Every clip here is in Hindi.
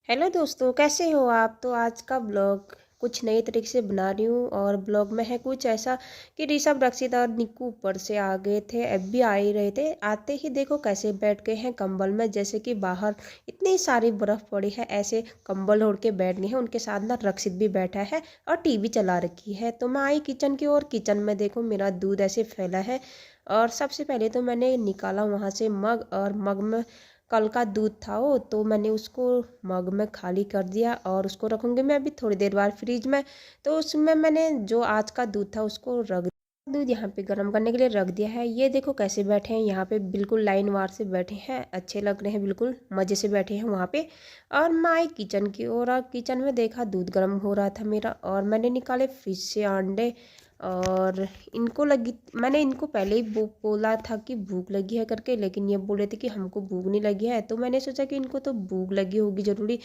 हेलो दोस्तों, कैसे हो आप। तो आज का ब्लॉग कुछ नई तरीके से बना रही हूँ और ब्लॉग में है कुछ ऐसा कि ऋषभ, रक्षित और निक्कू ऊपर से आ गए थे। अब भी आ ही रहे थे। आते ही देखो कैसे बैठ गए हैं कंबल में, जैसे कि बाहर इतनी सारी बर्फ़ पड़ी है, ऐसे कंबल ओढ़ के बैठ गए हैं। उनके साथ ना रक्षित भी बैठा है और टीवी चला रखी है। तो मैं आई किचन की ओर। किचन में देखो मेरा दूध ऐसे फैला है। और सबसे पहले तो मैंने निकाला वहाँ से मग, और मग में कल का दूध था वो, तो मैंने उसको मग में खाली कर दिया और उसको रखूँगी मैं अभी थोड़ी देर बाद फ्रिज में। तो उसमें मैंने जो आज का दूध था उसको रख दिया। दूध यहाँ पे गर्म करने के लिए रख दिया है। ये देखो कैसे बैठे हैं यहाँ पे, बिल्कुल लाइन वार से बैठे हैं, अच्छे लग रहे हैं, बिल्कुल मज़े से बैठे हैं वहाँ पे। और मैं आई किचन की ओर। और किचन में देखा दूध गर्म हो रहा था मेरा, और मैंने निकाले फ्रिज से अंडे। और इनको लगी, मैंने इनको पहले ही बोला था कि भूख लगी है करके, लेकिन ये बोले थे कि हमको भूख नहीं लगी है। तो मैंने सोचा कि इनको तो भूख लगी होगी ज़रूरी।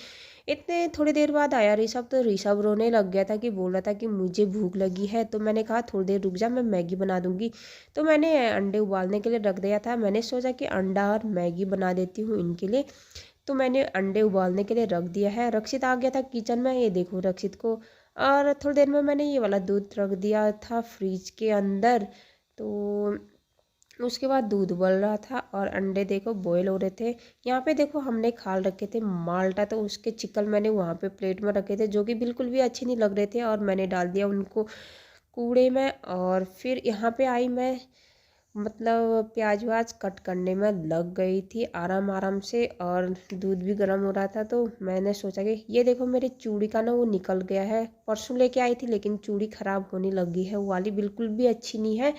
इतने थोड़ी देर बाद आया ऋषभ, तो ऋषभ रोने लग गया था कि बोल रहा था कि मुझे भूख लगी है। तो मैंने कहा थोड़ी देर रुक जा, मैं मैगी बना दूँगी। तो मैंने अंडे उबालने के लिए रख दिया था। मैंने सोचा कि अंडा और मैगी बना देती हूँ इनके लिए। तो मैंने अंडे उबालने के लिए रख दिया है। रक्षित आ गया था किचन में, ये देखो रक्षित को। और थोड़ी देर में मैंने ये वाला दूध रख दिया था फ्रिज के अंदर। तो उसके बाद दूध उबल रहा था और अंडे देखो बॉयल हो रहे थे। यहाँ पे देखो हमने खाल रखे थे माल्टा, तो उसके चिकन मैंने वहाँ पे प्लेट में रखे थे, जो कि बिल्कुल भी अच्छे नहीं लग रहे थे, और मैंने डाल दिया उनको कूड़े में। और फिर यहाँ पे आई मैं, मतलब प्याज व्याज कट करने में लग गई थी आराम आराम से। और दूध भी गर्म हो रहा था, तो मैंने सोचा कि ये देखो मेरी चूड़ी का ना वो निकल गया है। परसों लेके आई थी लेकिन चूड़ी ख़राब होने लगी है, वो वाली बिल्कुल भी अच्छी नहीं है।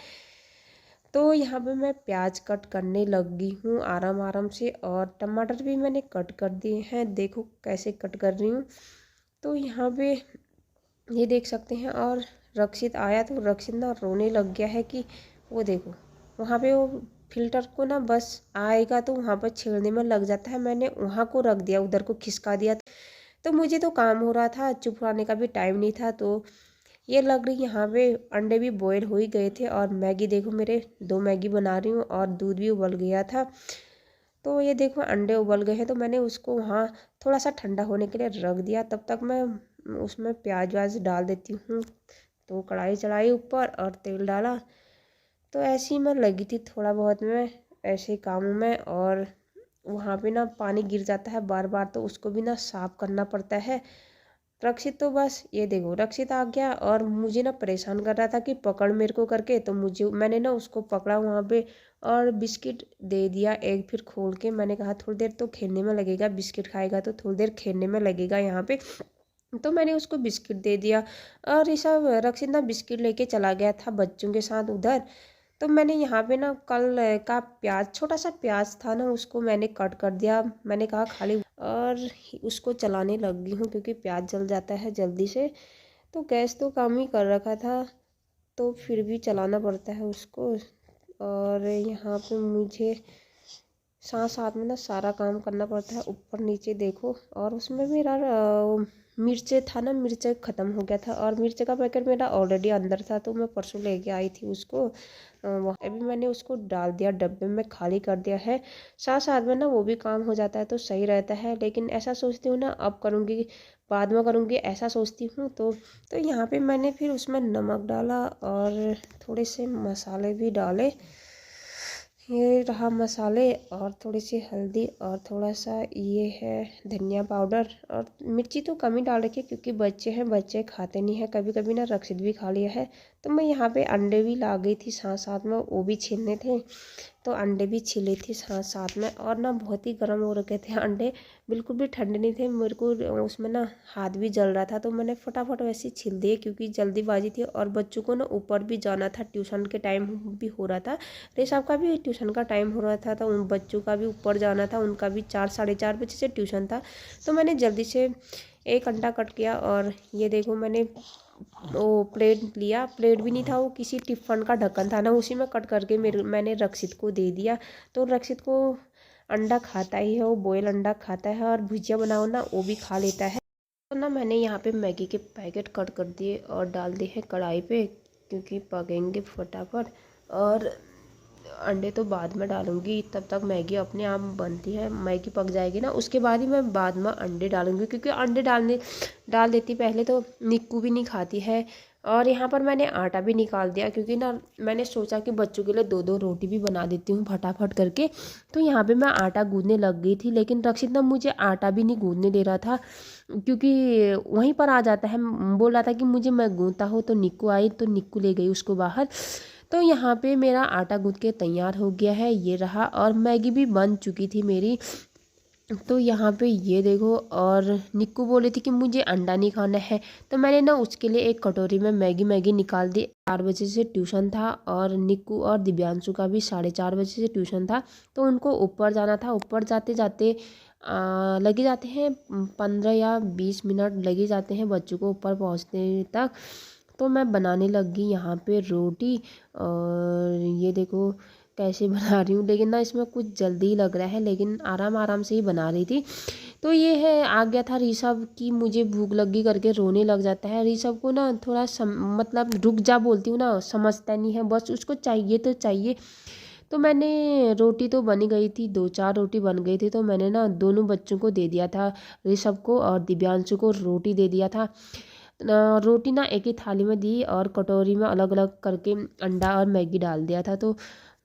तो यहाँ पे मैं प्याज कट करने लगी हूँ आराम आराम से, और टमाटर भी मैंने कट कर दिए हैं, देखो कैसे कट कर रही हूँ। तो यहाँ पे ये देख सकते हैं। और रक्षित आया तो रक्षित ना रोने लग गया है कि वो देखो वहाँ पे वो फिल्टर को ना बस आएगा तो वहाँ पर छेड़ने में लग जाता है। मैंने वहाँ को रख दिया, उधर को खिसका दिया। तो मुझे तो काम हो रहा था, चुप रहने का भी टाइम नहीं था। तो ये लग रही यहाँ पे अंडे भी बॉयल हो ही गए थे, और मैगी देखो मेरे 2 मैगी बना रही हूँ, और दूध भी उबल गया था। तो ये देखो अंडे उबल गए हैं, तो मैंने उसको वहाँ थोड़ा सा ठंडा होने के लिए रख दिया। तब तक मैं उसमें प्याज व्याज डाल देती हूँ। तो कढ़ाई चढ़ाई ऊपर और तेल डाला। तो ऐसे ही मैं लगी थी थोड़ा बहुत मैं ऐसे कामों में। और वहाँ पे ना पानी गिर जाता है बार बार, तो उसको भी ना साफ करना पड़ता है। रक्षित तो बस ये देखो रक्षित आ गया और मुझे ना परेशान कर रहा था कि पकड़ मेरे को करके। तो मुझे, मैंने ना उसको पकड़ा वहाँ पे और बिस्किट दे दिया एक। फिर खोल के मैंने कहा थोड़ी देर तो खेलने में लगेगा, बिस्किट खाएगा तो थोड़ी देर खेलने में लगेगा यहाँ पे। तो मैंने उसको बिस्किट दे दिया। और ये सब रक्षित ना बिस्किट लेके चला गया था बच्चों के साथ उधर। तो मैंने यहाँ पे ना कल का प्याज, छोटा सा प्याज था ना, उसको मैंने कट कर दिया। मैंने कहा खाली, और उसको चलाने लग गई हूँ क्योंकि प्याज जल जाता है जल्दी से। तो गैस तो कम ही कर रखा था, तो फिर भी चलाना पड़ता है उसको। और यहाँ पे मुझे साथ साथ में ना सारा काम करना पड़ता है, ऊपर नीचे देखो। और उसमें मेरा मिर्चे था ना, मिर्चे ख़त्म हो गया था, और मिर्चे का पैकेट मेरा ऑलरेडी अंदर था, तो मैं परसों लेके आई थी उसको। वहाँ अभी मैंने उसको डाल दिया डब्बे में, खाली कर दिया है। साथ साथ में ना वो भी काम हो जाता है तो सही रहता है। लेकिन ऐसा सोचती हूँ ना अब करूँगी बाद में करूँगी, ऐसा सोचती हूँ। तो यहाँ पे मैंने फिर उसमें नमक डाला और थोड़े से मसाले भी डाले। ये रहा मसाले, और थोड़ी सी हल्दी, और थोड़ा सा ये है धनिया पाउडर। और मिर्ची तो कम ही डाल रखी है क्योंकि बच्चे हैं, बच्चे खाते नहीं हैं। कभी कभी ना रक्षित भी खा लिया है। तो मैं यहाँ पे अंडे भी ला गई थी साथ साथ में, वो भी छीलने थे। तो अंडे भी छीले थे साथ साथ में। और ना बहुत ही गर्म हो रखे थे अंडे, बिल्कुल भी ठंडे नहीं थे। मेरे को उसमें ना हाथ भी जल रहा था, तो मैंने फटाफट वैसे ही छील दिए क्योंकि जल्दीबाजी थी। और बच्चों को ना ऊपर भी जाना था, ट्यूशन के टाइम भी हो रहा था। ऋषभ का भी ट्यूशन का टाइम हो रहा था, तो उन बच्चों का भी ऊपर जाना था, उनका भी 4 साढ़े 4 बजे से ट्यूशन था। तो मैंने जल्दी से एक अंडा कट किया। और ये देखो मैंने वो प्लेट लिया, प्लेट भी नहीं था, वो किसी टिफ़न का ढक्कन था ना, उसी में कट करके मैंने रक्षित को दे दिया। तो रक्षित को अंडा खाता ही है, वो बॉयल अंडा खाता है, और भुजिया बनाओ ना वो भी खा लेता है। तो ना मैंने यहाँ पे मैगी के पैकेट कट कर दिए और डाल दिए हैं कढ़ाई पे, क्योंकि पकेंगे फटाफट। और अंडे तो बाद में डालूंगी, तब तक मैगी अपने आप बनती है। मैगी पक जाएगी ना, उसके बाद ही मैं बाद में अंडे डालूंगी, क्योंकि अंडे डाल देती पहले तो निक्कू भी नहीं खाती है। और यहाँ पर मैंने आटा भी निकाल दिया, क्योंकि ना मैंने सोचा कि बच्चों के लिए 2-2 रोटी भी बना देती हूँ फटाफट करके। तो यहाँ पे मैं आटा गूंदने लग गई थी, लेकिन रक्षित ना मुझे आटा भी नहीं गूंदने दे रहा था, क्योंकि वहीं पर आ जाता है। बोल रहा था कि मुझे मैं गूंदता हूँ, तो निक्कू आई तो निक्कू ले गई उसको बाहर। तो यहाँ पे मेरा आटा गूंद के तैयार हो गया है, ये रहा। और मैगी भी बन चुकी थी मेरी। तो यहाँ पे ये देखो, और निक्कू बोली थी कि मुझे अंडा नहीं खाना है, तो मैंने ना उसके लिए एक कटोरी में मैगी निकाल दी। 4 बजे से ट्यूशन था, और निक्कू और दिव्यांशु का भी 4:30 बजे से ट्यूशन था। तो उनको ऊपर जाना था। ऊपर जाते जाते लगे जाते हैं 15 या 20 मिनट लगे जाते हैं बच्चों को ऊपर पहुँचने तक। तो मैं बनाने लग गई यहाँ पे रोटी। और ये देखो कैसे बना रही हूँ, लेकिन ना इसमें कुछ जल्दी लग रहा है, लेकिन आराम आराम से ही बना रही थी। तो ये है, आ गया था ऋषभ की मुझे भूख लगी करके रोने लग जाता है। ऋषभ को ना थोड़ा मतलब रुक जा बोलती हूँ ना, समझता नहीं है, बस उसको चाहिए तो चाहिए। तो मैंने रोटी तो बनी गई थी, 2-4 रोटी बन गई थी, तो मैंने ना दोनों बच्चों को दे दिया था, ऋषभ को और दिव्यांशु को रोटी दे दिया था। रोटी ना एक ही थाली में दी, और कटोरी में अलग अलग करके अंडा और मैगी डाल दिया था, तो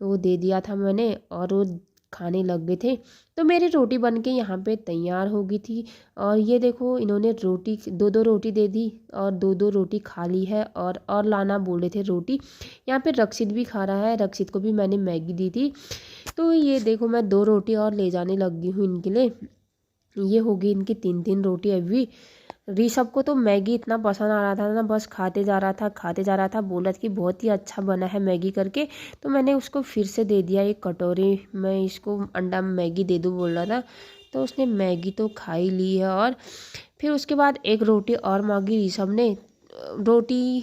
वो दे दिया था मैंने, और वो खाने लग गए थे। तो मेरी रोटी बन के यहाँ पे तैयार हो गई थी। और ये देखो, इन्होंने रोटी 2-2 रोटी दे दी, और 2-2 रोटी खा ली है, और लाना बोल रहे थे रोटी। यहाँ पे रक्षित भी खा रहा है, रक्षित को भी मैंने मैगी दी थी। तो ये देखो, मैं 2 रोटी और ले जाने लगी हूँ इनके लिए। ये होगी इनकी 3-3 रोटी अभी। ऋषभ को तो मैगी इतना पसंद आ रहा था ना, बस खाते जा रहा था खाते जा रहा था, बोला कि बहुत ही अच्छा बना है मैगी करके। तो मैंने उसको फिर से दे दिया एक कटोरी में, इसको अंडा मैगी दे दूँ बोल रहा था। तो उसने मैगी तो खा ही ली है। और फिर उसके बाद एक रोटी और मांगी ऋषभ ने। रोटी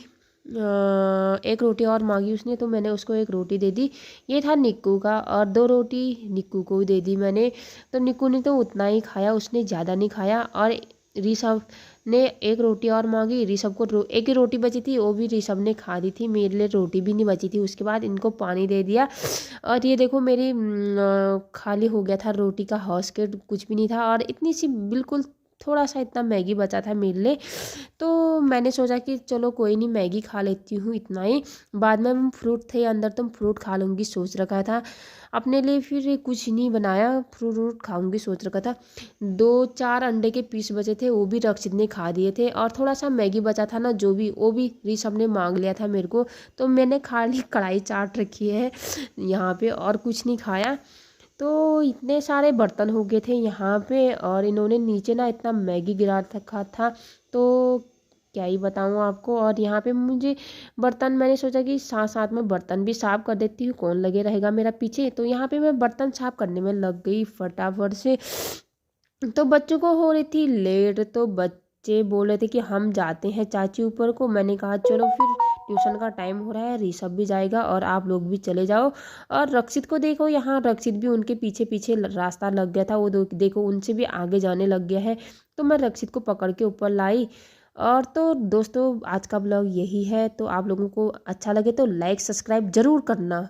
एक रोटी और मांगी उसने, तो मैंने उसको एक रोटी दे दी। ये था निक्कू का, और 2 रोटी निक्कू को दे दी मैंने। तो निक्कू ने तो उतना ही खाया, उसने ज़्यादा नहीं खाया। और ऋषभ ने एक रोटी और मांगी, ऋषभ को एक ही रोटी बची थी, वो भी ऋषभ ने खा दी थी, मेरे लिए रोटी भी नहीं बची थी। उसके बाद इनको पानी दे दिया। और ये देखो, मेरी खाली हो गया था रोटी का हौस के, कुछ भी नहीं था, और इतनी सी बिल्कुल थोड़ा सा इतना मैगी बचा था मेरे लिए। तो मैंने सोचा कि चलो कोई नहीं, मैगी खा लेती हूँ इतना ही, बाद में हम फ्रूट थे अंदर तो फ्रूट खा लूँगी सोच रखा था। अपने लिए फिर कुछ नहीं बनाया, फ्रूट खाऊंगी सोच रखा था। 2-4 अंडे के पीस बचे थे, वो भी रक्षित ने खा दिए थे, और थोड़ा सा मैगी बचा था ना, जो भी वो भी ऋषभ ने मांग लिया था मेरे को। तो मैंने खाली कढ़ाई चाट रखी है यहाँ पे, और कुछ नहीं खाया। तो इतने सारे बर्तन हो गए थे यहाँ पे, और इन्होंने नीचे ना इतना मैगी गिरा रखा था, तो क्या ही बताऊँ आपको। और यहाँ पे मुझे बर्तन, मैंने सोचा कि साथ साथ में बर्तन भी साफ़ कर देती हूँ, कौन लगे रहेगा मेरा पीछे। तो यहाँ पे मैं बर्तन साफ़ करने में लग गई फटाफट से। तो बच्चों को हो रही थी लेट, तो बच्चे बोल रहे थे कि हम जाते हैं चाची ऊपर को। मैंने कहा चलो फिर, ट्यूशन का टाइम हो रहा है, ऋषभ भी जाएगा और आप लोग भी चले जाओ। और रक्षित को देखो, यहाँ रक्षित भी उनके पीछे पीछे रास्ता लग गया था, वो देखो उनसे भी आगे जाने लग गया है। तो मैं रक्षित को पकड़ के ऊपर लाई। और तो दोस्तों, आज का ब्लॉग यही है। तो आप लोगों को अच्छा लगे तो लाइक सब्सक्राइब ज़रूर करना।